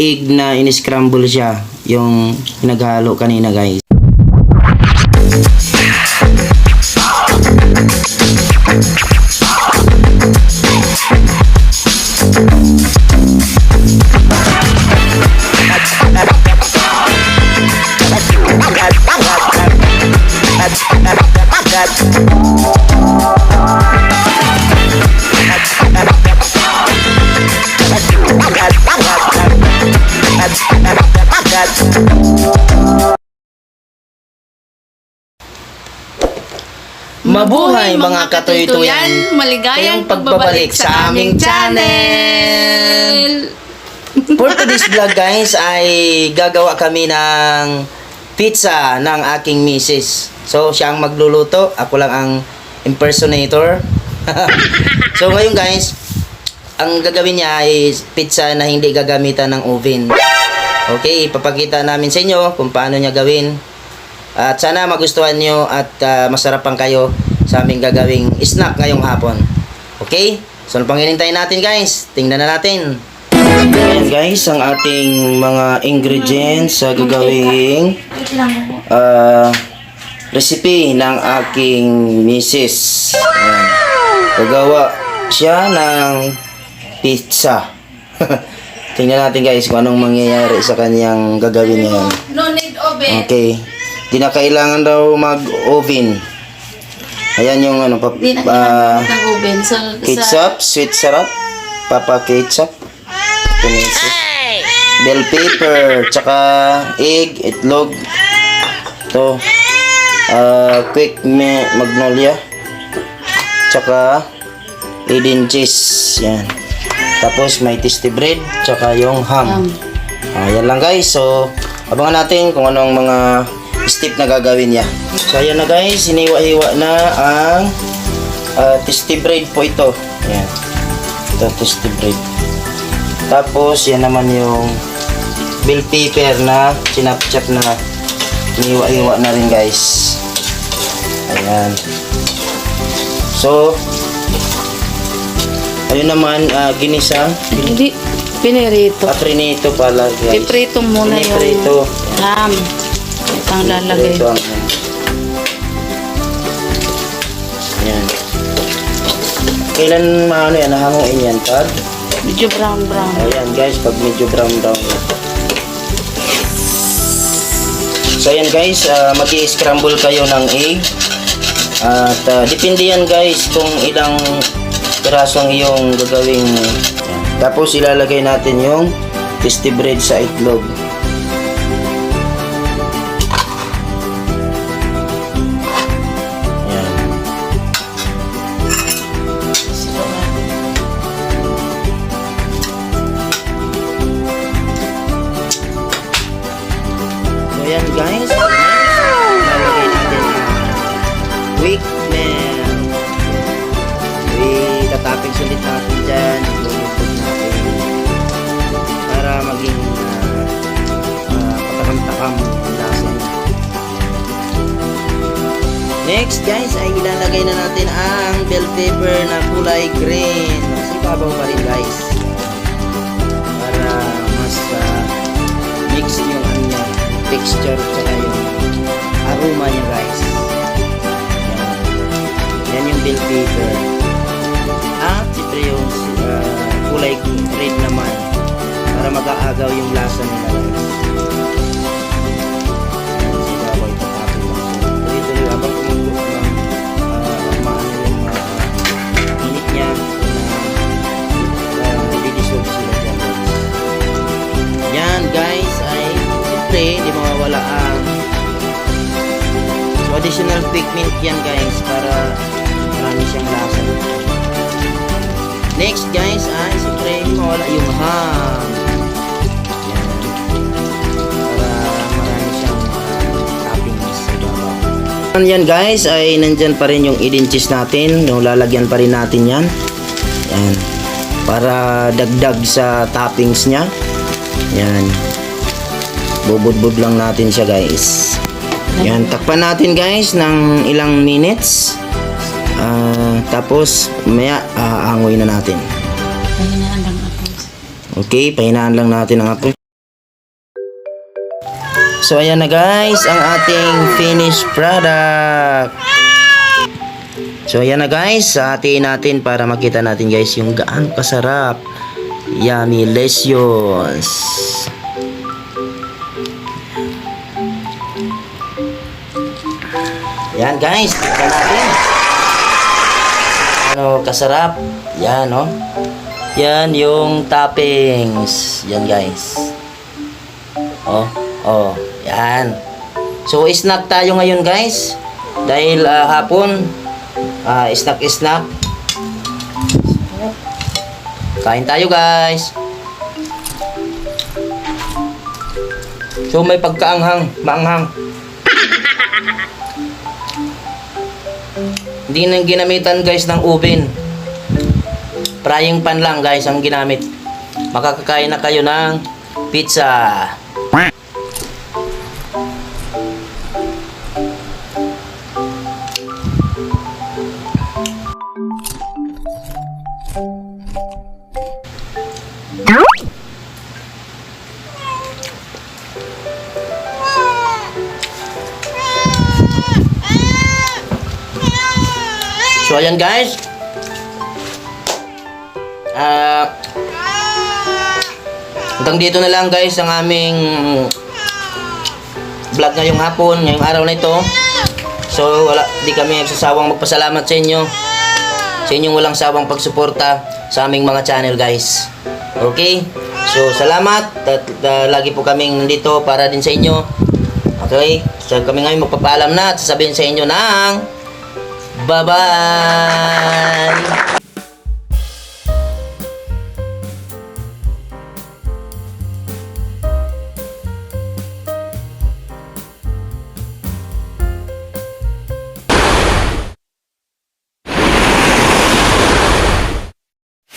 egg na in-scramble siya, yung pinaghalo kanina guys. Mabuhay mga katuytuyan, maligayang pagbabalik sa aming channel. For today's vlog guys ay gagawa kami ng pizza ng aking misis. So siya ang magluluto, ako lang ang impersonator. So ngayon guys, ang gagawin niya ay pizza na hindi gagamitan ng oven. Okay, ipapakita namin sa inyo kung paano niya gawin. At sana magustuhan nyo at masarapan kayo sa aming gagawing snack ngayong hapon. Okay? So ano pang hinintay natin guys? Tingnan na natin. Ayan guys, ang ating mga ingredients sa gagawing recipe ng aking misis. Ayan. Gagawa siya ng pizza. Tingnan natin guys kung anong mangyayari sa kanyang gagawin niya. No need oven. Okay. Di na kailangan daw mag-oven. Ayan yung ano, Di na kailangan ng oven. ketchup, sweet syrup, papa ketchup, tomato, bell pepper, tsaka egg, itlog, to, quick magnolia, tsaka Eden cheese. Yan. Tapos may tasty bread, tsaka yung ham. Ayan lang guys. So, abangan natin kung anong mga step na gagawin niya. So ayan na guys, hiniwa-hiwa na ang tasty bread po ito. Ayan. Ito tasty bread. Tapos yan naman yung bell pepper na sinapchap na hiniwa-hiwa na rin guys. Ayan. So ayun naman ginisa. Hindi, pinirito. Prinito pala guys. Piprito muna Piniprito. yung ham. Ang lalagay. Ito ang yan. Kailan maano yan, nahanguin yan pag? Medyo brown. Ayan guys, pag medyo brown yan. So ayan guys, mag-i-scramble kayo ng egg. At depende yan guys kung ilang pirasong iyong gagawing. Tapos ilalagay natin yung tasty bread sa itlog. Ayan guys, lalagay natin quick milk. Tatapin sulit natin dyan, ilulubog natin para maging patakam-takam ang lasa niya. Next guys ay ilalagay na natin ang bell pepper na kulay green. Mas ibabaw pa rin guys para mas mix yung kanyang texture at yung aroma niya guys. Yan yung bell pepper. At siyempre yung kulay red naman para mag-aagaw yung lasa nila guys. Sigawa ito tapos lang. Tuloy-tuloy habang kumulo ng maano yung init niya na didissolve sila dyan guys. Yan guys ay siyempre hindi mawawala ang additional quick milk yan guys para marami siyang lasa. Next guys ay siyempre hindi mawala yung ham. Yan. Para marami siyang toppings sa babaw. Yan guys ay nandyan pa rin yung Eden cheese natin. Yung lalagyan pa rin natin yan. Yan. Para dagdag sa toppings niya. Yan. Bubud-bud lang natin siya guys. Yan, takpan natin guys ng ilang minutes. Tapos maya aangoy na natin. Pahinaan lang ako. Okay, pahinaan lang natin ang apoy. So ayan na guys, ang ating finished product. So ayan na guys, hatiin natin para makita natin guys yung gaano kasarap. Yummy Lesions. Yan guys, tignan natin. Ano kasarap? Yan oh. Yan yung toppings. Yan guys. Oh, oh, yan. So snack tayo ngayon guys. Dahil hapon snack. Kain tayo guys. So may pagkaanghang, maanghang. Hindi nang ginamitan guys ng oven. Frying pan lang guys ang ginamit. Makakakain na kayo ng pizza. So ayan guys. Hanggang dito na lang guys ang aming vlog ngayong hapon, ngayong araw na ito. So di kami nagsasawang magpasalamat sa inyo. Sa inyong walang sawang pagsuporta sa aming mga channel guys. Okay? So salamat at lagi po kaming nandito para din sa inyo. Okay? So kami ngayon magpapaalam na at sasabihin sa inyo ng bye-bye!